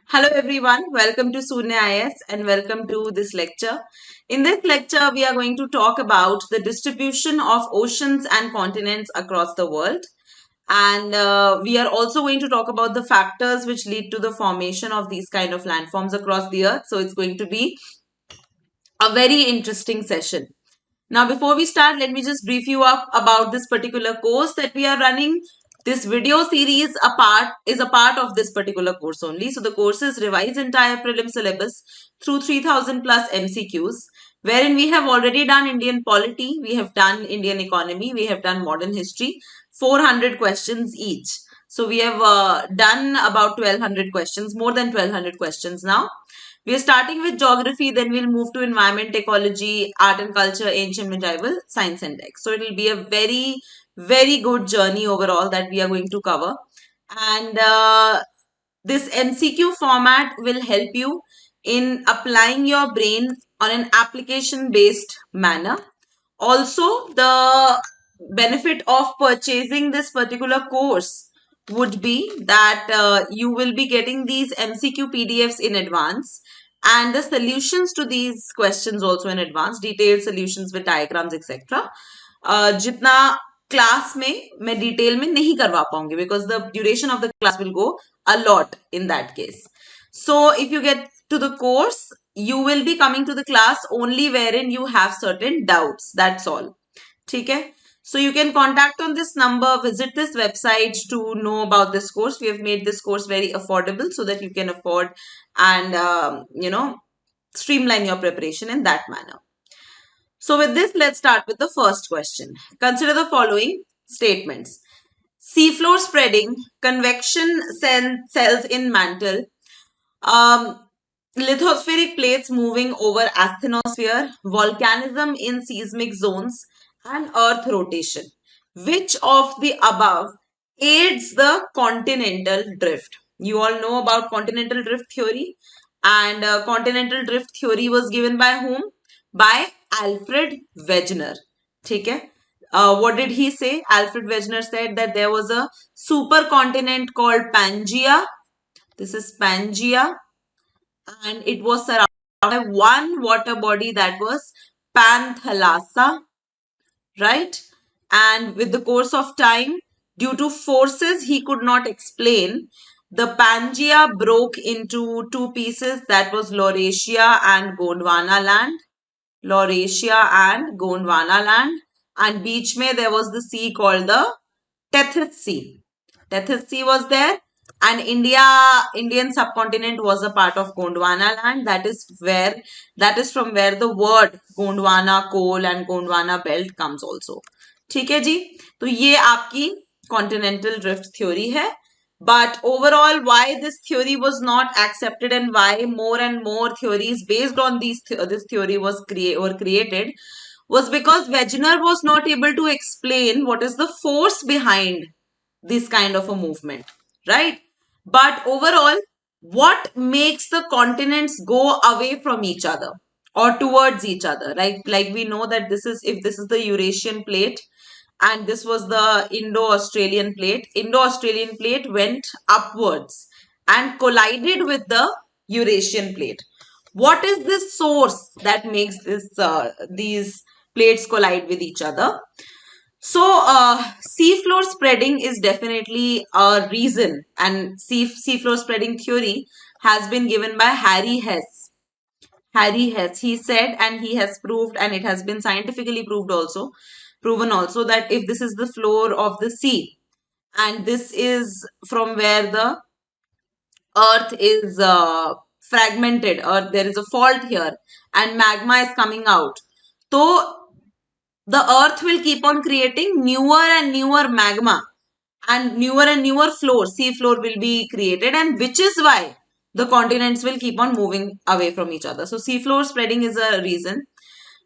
Hello everyone, welcome to Sunya IAS and welcome to this lecture. In this lecture, we are going to talk about the distribution of oceans and continents across the world. And we are also going to talk about the factors which lead to the formation of these kind of landforms across the earth. So it's going to be a very interesting session. Now, before we start, let me just brief you up about this particular course that we are running. This video series is a part of this particular course only. So the course is Revise Entire Prelims Syllabus through 3000 plus MCQs, wherein we have already done Indian polity, we have done Indian economy, we have done modern history, 400 questions each. So we have done about 1200 questions, more than 1200 questions now. We are starting with geography, then we'll move to environment, ecology, art and culture, ancient medieval, science and tech. So it will be a very good journey overall that we are going to cover. And this MCQ format will help you in applying your brain on an application based manner. Also, the benefit of purchasing this particular course would be that you will be getting these MCQ PDFs in advance and the solutions to these questions also in advance, detailed solutions with diagrams, etc. जितना class में मैं detail में नहीं करवा पाऊंगी because the duration of the class will go a lot in that case. So if you get to the course, you will be coming to the class only wherein you have certain doubts. That's all. ठीक है? So you can contact on this number, visit this website to know about this course. We have made this course very affordable so that you can afford and streamline your preparation in that manner. So with this, let's start with the first question. Consider the following statements. Seafloor spreading, convection cells in mantle, lithospheric plates moving over asthenosphere, volcanism in seismic zones, and earth rotation. Which of the above aids the continental drift? You all know about continental drift theory, and continental drift theory was given by whom? By Alfred Wegener. ठीक है? What did he say? Alfred Wegener said that there was a supercontinent called Pangaea. This is Pangaea, and it was surrounded by one water body that was Panthalassa, right? And with the course of time, due to forces he could not explain, the Pangaea broke into two pieces, that was Laurasia and Gondwana land. Laurasia and Gondwana land. And beach mein there was the sea called the Tethys Sea. Tethys Sea was there, and Indian subcontinent was a part of Gondwana land. That is from where the word Gondwana coal and Gondwana belt comes also. ठीक है जी, तो ये आपकी continental drift theory है. But overall, why this theory was not accepted and why more and more theories based on this theory was created was because Wegener was not able to explain what is the force behind this kind of a movement, right? But overall, what makes the continents go away from each other or towards each other, right? Like we know that if this is the Eurasian plate and this was the Indo-Australian plate. Indo-Australian plate went upwards and collided with the Eurasian plate. What is this source that makes these plates collide with each other? So, seafloor spreading is definitely a reason, and seafloor spreading theory has been given by Harry Hess. Harry Hess, he said, and he has proved, and it has been scientifically proven also that if this is the floor of the sea, and this is from where the earth is fragmented, or there is a fault here, and magma is coming out, so the earth will keep on creating newer and newer magma and newer floor, sea floor will be created, and which is why the continents will keep on moving away from each other. So sea floor spreading is a reason.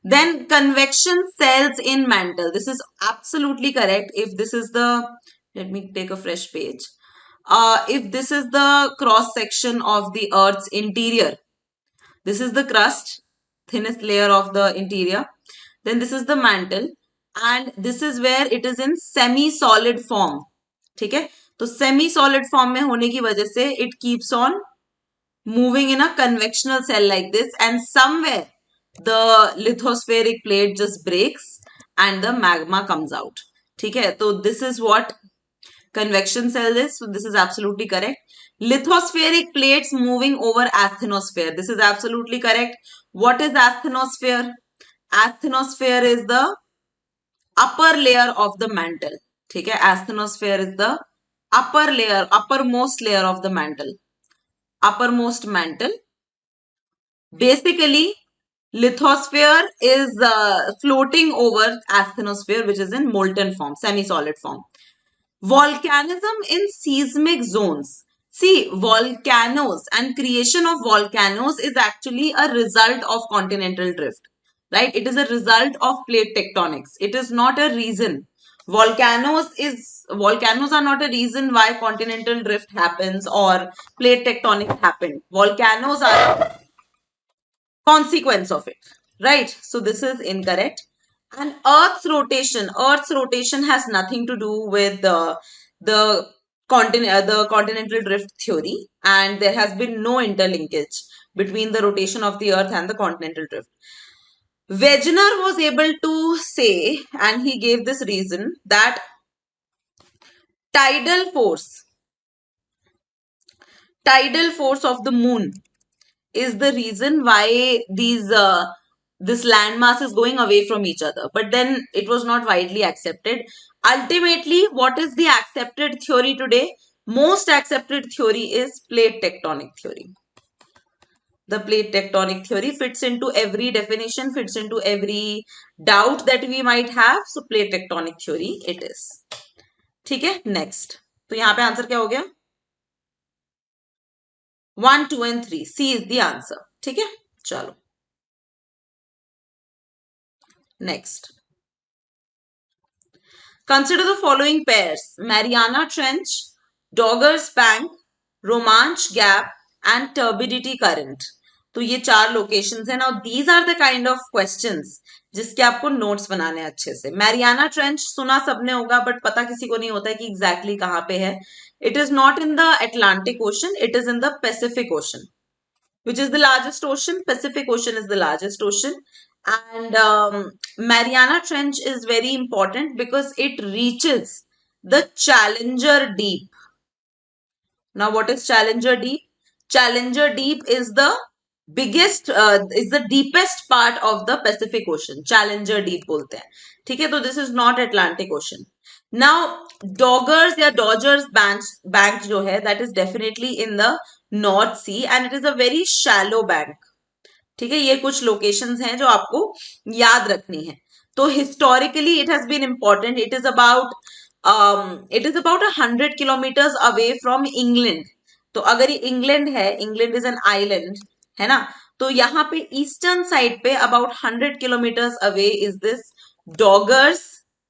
Then convection cells in mantle. This is absolutely correct. If this is the, let me take a fresh page. If this is the cross section of the earth's interior, this is the crust, thinnest layer of the interior. Then this is the mantle, and this is where it is in semi-solid form. ठीक है? तो semi-solid form में होने की वजह से it keeps on moving in a convectional cell like this, and somewhere the lithospheric plate just breaks and the magma comes out. ठीक है, तो this is what convection cell is. So this is absolutely correct. Lithospheric plates moving over asthenosphere. This is absolutely correct. What is asthenosphere? Asthenosphere is the upper layer of the mantle. ठीक है, asthenosphere is the upper layer, uppermost layer of the mantle. Uppermost mantle. Basically, lithosphere is floating over asthenosphere, which is in molten form, semi-solid form. Volcanism in seismic zones. See, volcanoes and creation of volcanoes is actually a result of continental drift, right? It is a result of plate tectonics. It is not a reason. Volcanoes are not a reason why continental drift happens or plate tectonics happen. Volcanoes are a consequence of it, right? So this is incorrect. And Earth's rotation has nothing to do with the continental drift theory, and there has been no interlinkage between the rotation of the Earth and the continental drift. Wegener was able to say, and he gave this reason, that tidal force of the moon is the reason why this landmass is going away from each other. But then it was not widely accepted. Ultimately, what is the accepted theory today? Most accepted theory is plate tectonic theory. The plate tectonic theory fits into every definition, fits into every doubt that we might have. So plate tectonic theory it is. ठीक है, next. तो यहाँ पे answer क्या हो गया? 1, 2 and 3. C is the answer. ठीक है, चलो next. Consider the following pairs: Mariana Trench, Dogger's Bank, Romanche Gap and Turbidity Current. तो ये 4 लोकेशंस हैं. Now these are the kind of questions जिसके आपको नोट्स बनाने अच्छे से. मैरियाना ट्रेंच सुना सबने होगा, बट पता किसी को नहीं होता है कि एग्जैक्टली कहाँ पे है. It is not in the Atlantic Ocean, it is in the Pacific Ocean. Which is the largest ocean? Pacific Ocean is the largest ocean. And Mariana Trench is very important because it reaches the Challenger Deep. Now, what is Challenger Deep? Challenger Deep is the deepest part of the Pacific Ocean. Challenger Deep बोलते हैं. ठीक है, तो this is not Atlantic Ocean. Now, Dodgers bank जो है, that is definitely in the North Sea and it is a very shallow bank. ठीक है, ये कुछ लोकेशंस हैं जो आपको याद रखनी है. तो historically it has been important. It is about 100 kilometres away from England. तो अगर ये इंग्लैंड है, इंग्लैंड इज एन आइलैंड, है ना, तो यहाँ पे ईस्टर्न साइड पे about 100 kilometres away is this Doggers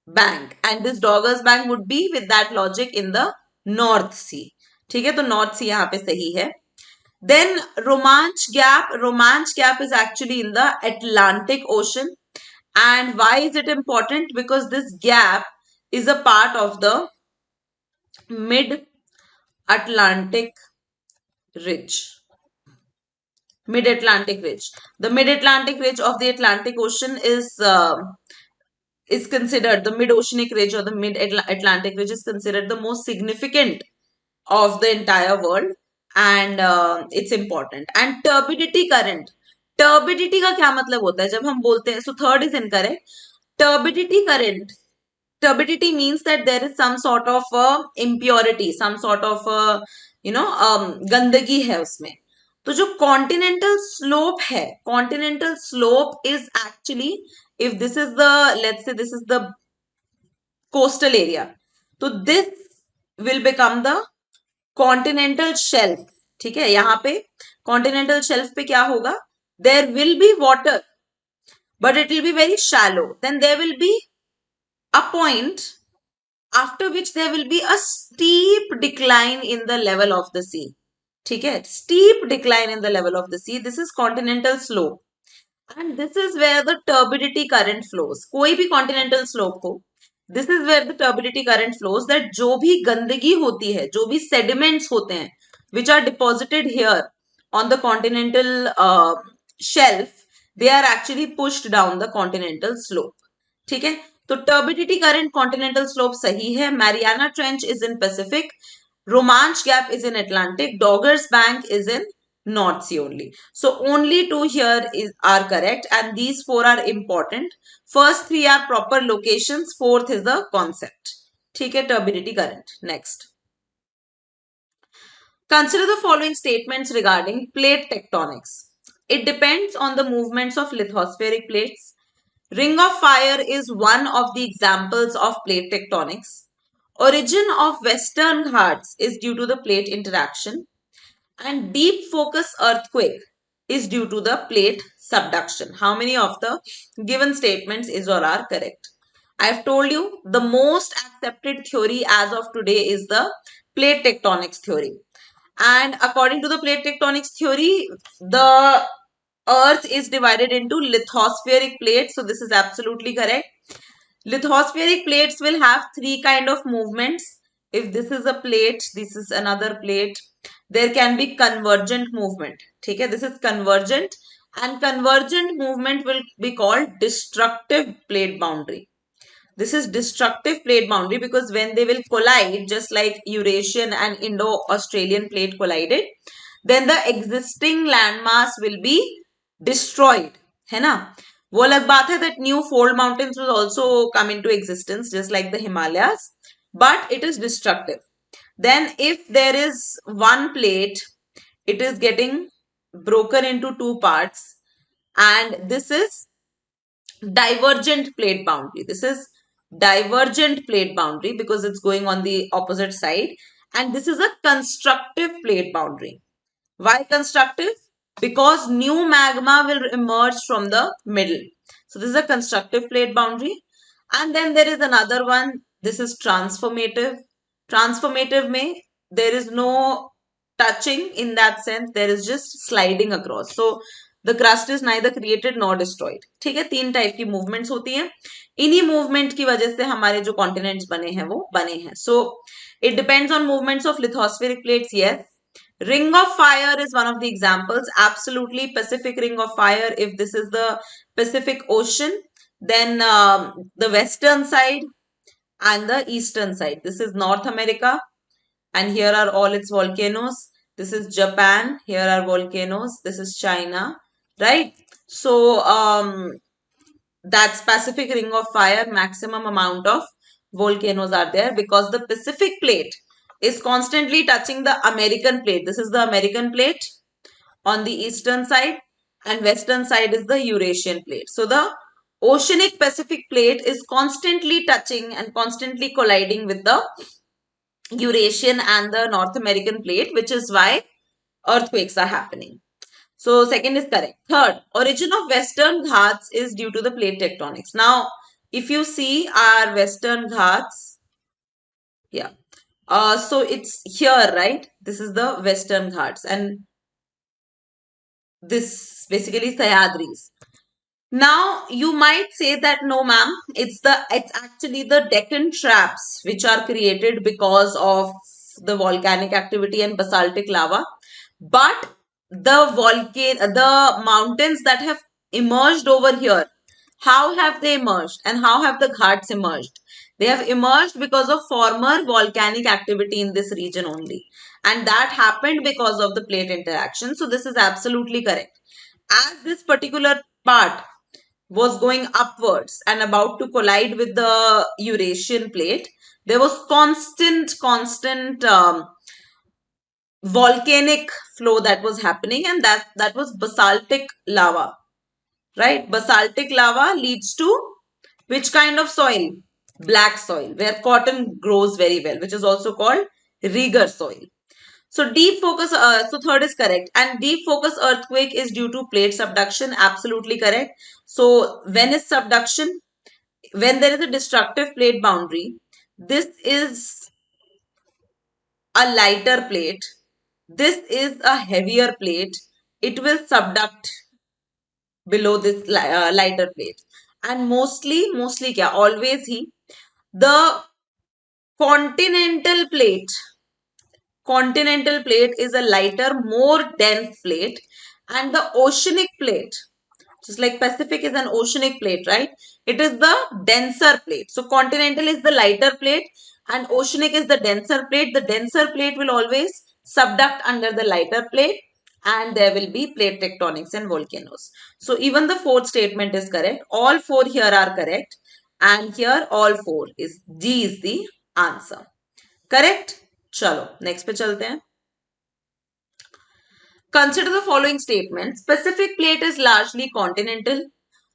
bank, and this Doggers bank would be with that logic in the North Sea. ठीक है, तो नॉर्थ सी यहाँ पे सही है. Then Romanche Gap is actually in the Atlantic Ocean. And why is it important? Because this gap is a part of the Mid-Atlantic Ridge. Mid-Atlantic Ridge. The Mid-Atlantic Ridge of the Atlantic Ocean is considered, the Mid-Oceanic Ridge or the Mid-Atlantic Ridge is considered the most significant of the entire world. And it's important. And turbidity current. Turbidity का क्या मतलब होता है जब हम बोलते हैं? So third is incorrect. Turbidity current. Turbidity means that there is some sort of impurity, some sort of गंदगी है उसमें. तो जो continental slope है, continental slope is actually, if this is the, let's say this is the coastal area, so this will become the continental shelf. ठीक है, यहाँ पे कॉन्टिनेंटल शेल्फ पे क्या होगा? There will be water but it will be very shallow. Then there will be a point after which there will be a steep decline in the level of the sea. ठीक है, steep decline in the level of the sea. This is continental slope and this is where the turbidity current flows. कोई भी continental slope हो, this is where the turbidity current flows, that जो भी गंदगी होती है, जो भी सेडिमेंट्स होते हैं which are deposited here, on the continental shelf, they are actually pushed down the continental slope. ठीक है, तो turbidity current continental slope सही है. Mariana Trench is in Pacific. Romanche Gap is in Atlantic. Dogger's Bank is in North Sea only. So only two here are correct, and these four are important. First three are proper locations. Fourth is the concept. ठीक है, turbidity current. Next. Consider the following statements regarding plate tectonics. It depends on the movements of lithospheric plates. Ring of fire is one of the examples of plate tectonics. Origin of Western Ghats is due to the plate interaction. And deep focus earthquake is due to the plate subduction. How many of the given statements is or are correct? I have told you the most accepted theory as of today is the plate tectonics theory. And according to the plate tectonics theory, the earth is divided into lithospheric plates. So this is absolutely correct. Lithospheric plates will have three kind of movements. If this is a plate, this is another plate. There can be convergent movement. Okay, this is convergent, and convergent movement will be called destructive plate boundary. This is destructive plate boundary because when they will collide, just like Eurasian and Indo-Australian plate collided, then the existing landmass will be destroyed. है ना? वो अलग बात है that new fold mountains will also come into existence just like the Himalayas, but it is destructive. Then if there is one plate, it is getting broken into two parts, and this is divergent plate boundary. This is divergent plate boundary because it's going on the opposite side, and this is a constructive plate boundary. Why constructive? Because new magma will emerge from the middle. So this is a constructive plate boundary. And then there is another one. This is transformative. Transformative may there is no touching in that sense. There is just sliding across. So the crust is neither created nor destroyed. ठीक है, तीन type की movements होती हैं. इन्हीं movement की वजह से हमारे जो कॉन्टिनेंट्स बने हैं वो बने हैं. So it depends on movements of lithospheric plates. Yes. Ring of fire is one of the examples. Absolutely, Pacific Ring of Fire. If this is the Pacific Ocean, then the western side and the eastern side. This is North America, and here are all its volcanoes. This is Japan. Here are volcanoes. This is China, right? So that's Pacific Ring of Fire. Maximum amount of volcanoes are there because the Pacific plate is constantly touching the American plate. This is the American plate on the eastern side, and western side is the Eurasian plate. So the oceanic Pacific plate is constantly touching and constantly colliding with the Eurasian and the North American plate, which is why earthquakes are happening. So second is correct. Third, origin of Western Ghats is due to the plate tectonics. Now, if you see our Western Ghats, yeah. So it's here, right? This is the Western Ghats, and this basically Sahyadris. Now you might say that no ma'am, it's actually the Deccan traps which are created because of the volcanic activity and basaltic lava. But the mountains that have emerged over here, how have they emerged and how have the Ghats emerged? They have emerged because of former volcanic activity in this region only. And that happened because of the plate interaction. So this is absolutely correct. As this particular part was going upwards and about to collide with the Eurasian plate, there was constant volcanic flow that was happening, and that was basaltic lava, right? Basaltic lava leads to which kind of soil? Black soil, where cotton grows very well, which is also called rigor soil. So deep focus, so third is correct. And deep focus earthquake is due to plate subduction. Absolutely correct. So when is subduction? When there is a destructive plate boundary, this is a lighter plate. This is a heavier plate. It will subduct below this lighter plate. And mostly kya? Always the continental plate continental plate is a lighter, more dense plate, and the oceanic plate, just like Pacific is an oceanic plate, right? It is the denser plate. So continental is the lighter plate and oceanic is the denser plate. The denser plate will always subduct under the lighter plate and there will be plate tectonics and volcanoes. So even the fourth statement is correct. All four here are correct and here all four is D is the answer. Correct? Chalo, next पे चलते हैं. Consider the following statements. Pacific plate is largely continental.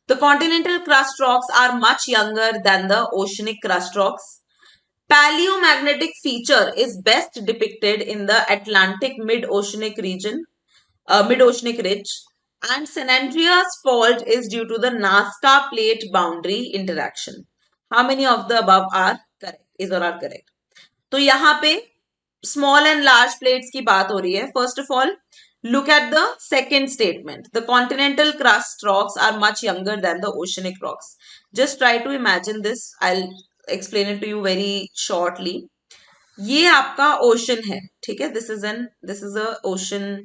The continental crust rocks are much younger than the oceanic crust rocks. Paleomagnetic feature is best depicted in the Atlantic mid-oceanic region, mid-oceanic ridge. And San Andreas fault is due to the Nazca plate boundary interaction. How many of the above are correct? Is or are correct? तो यहाँ पे small and large plates की बात हो रही है. First of all, look at the second statement. The continental crust rocks are much younger than the oceanic rocks. Just try to imagine this. I'll explain it to you very shortly. ये आपका ocean है, ठीक है? This is a ocean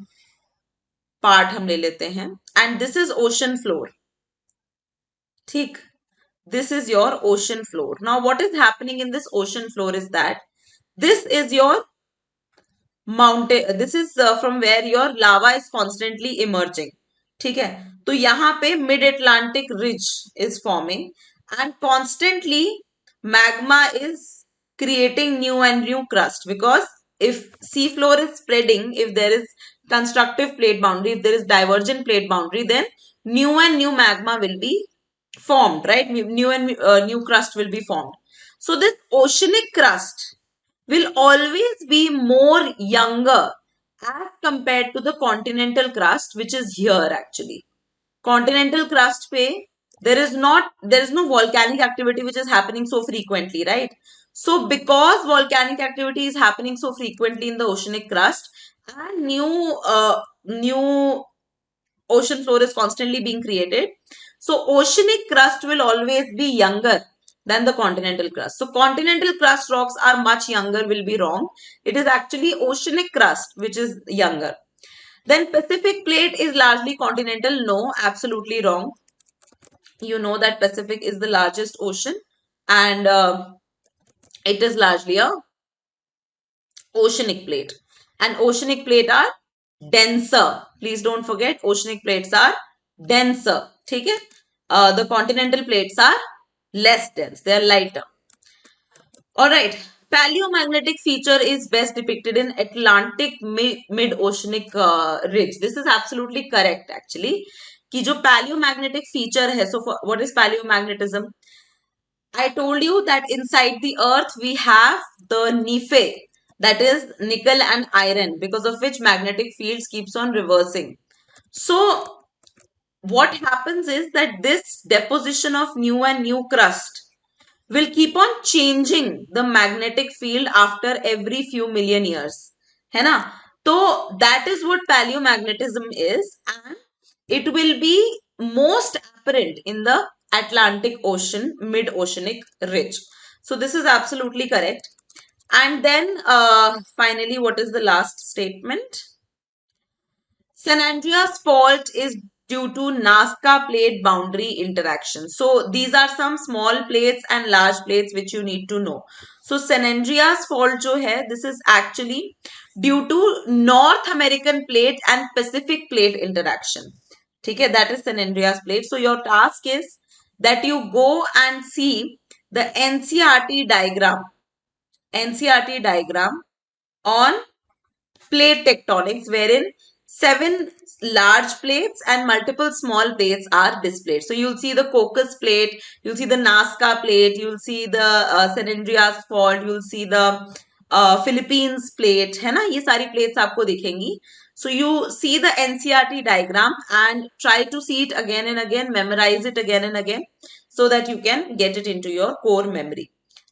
part हम ले लेते हैं. And this is ocean floor. ठीक? This is your ocean floor. Now what is happening in this ocean floor is that this is your mountain, this is from where your lava is constantly emerging. ठीक है, तो यहाँ पे mid Atlantic ridge is forming and constantly magma is creating new and new crust, because if sea floor is spreading, if there is constructive plate boundary, if there is divergent plate boundary, then new and new magma will be formed, right? New and new crust will be formed. So this oceanic crust will always be more younger as compared to the continental crust, which is here actually. Continental crust pe there is no volcanic activity which is happening so frequently, right? So because volcanic activity is happening so frequently in the oceanic crust and new ocean floor is constantly being created, so oceanic crust will always be younger than the continental crust. So continental crust rocks are much younger will be wrong. It is actually oceanic crust which is younger. Then Pacific plate is largely continental. No, absolutely wrong. You know that Pacific is the largest ocean and it is largely a oceanic plate. And oceanic plate are denser. Please don't forget, oceanic plates are denser. Okay? The continental plates are less dense. They are lighter. Alright. Paleomagnetic feature is best depicted in Atlantic mid-oceanic ridge. This is absolutely correct actually. कि जो paleomagnetic feature है, so what is paleomagnetism? I told you that inside the earth we have the Nephe, that is nickel and iron, because of which magnetic fields keeps on reversing. So what happens is that this deposition of new and new crust will keep on changing the magnetic field after every few million years. है ना? So that is what paleomagnetism is, and it will be most apparent in the Atlantic Ocean mid-oceanic ridge. So this is absolutely correct. And then finally, what is the last statement? San Andreas fault is due to Nazca plate boundary interaction. So these are some small plates and large plates which you need to know. So San Andreas fault jo hai, this is actually due to North American plate and Pacific plate interaction. Okay, that is San Andreas plate. So your task is that you go and see the NCERT diagram on plate tectonics, wherein 7 large plates and multiple small plates are displayed. So you'll see the Caucasus plate, you'll see the Nazca plate, you'll see the San Andreas fault, you'll see the Philippines plate, है ना? ये सारी plates आपको दिखेंगी. So you see the NCERT diagram and try to see it again and again, memorize it again and again, so that you can get it into your core memory.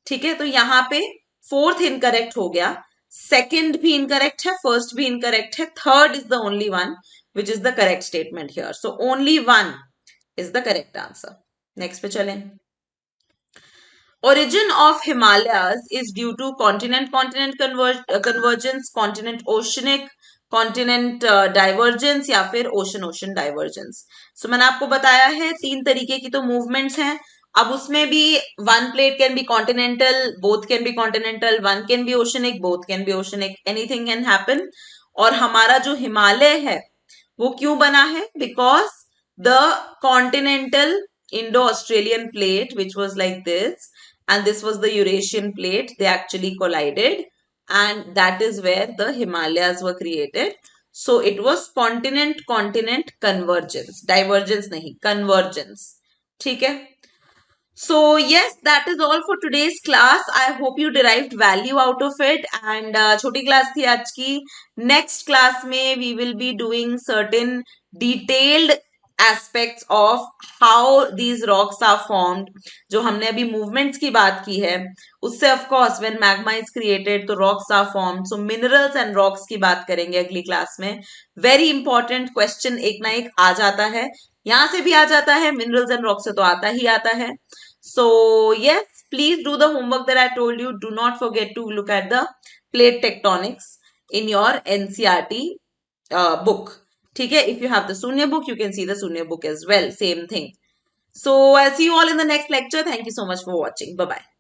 ठीक है, तो यहाँ पे fourth incorrect हो गया, second भी incorrect है, first भी incorrect है, third is the only one which is the correct statement here. So only one is the correct answer. Next पे चलें. Origin of Himalayas is due to continent-continent convergence, continent-oceanic, continent divergence या फिर ocean-ocean divergence. So मैंने आपको बताया है 3 तरीके की तो movements हैं. अब उसमें भी one plate can be continental, both can be continental, one can be oceanic, both can be oceanic, anything can happen. और हमारा जो हिमालय है वो क्यों बना है? Because the continental Indo-Australian plate, which was like this, and this was the Eurasian plate, they actually collided, and that is where the Himalayas were created. So it was continent-continent convergence, divergence nahi, convergence. ठीक है? So yes, that is all for today's class. I hope you derived value out of it. And छोटी class थी आज की. Next class में we will be doing certain detailed aspects of how these rocks are formed. जो हमने अभी movements की बात की है, उससे of course when magma is created तो rocks are formed. So minerals and rocks की बात करेंगे अगली class में. Very important question एक ना एक आ जाता है. यहाँ से भी आ जाता है, minerals and rocks से तो आता ही आता है. So yes, please do the homework that I told you. Do not forget to look at the plate tectonics in your NCERT book. Okay, if you have the Sunya book, you can see the Sunya book as well. Same thing. So I'll see you all in the next lecture. Thank you so much for watching. Bye-bye.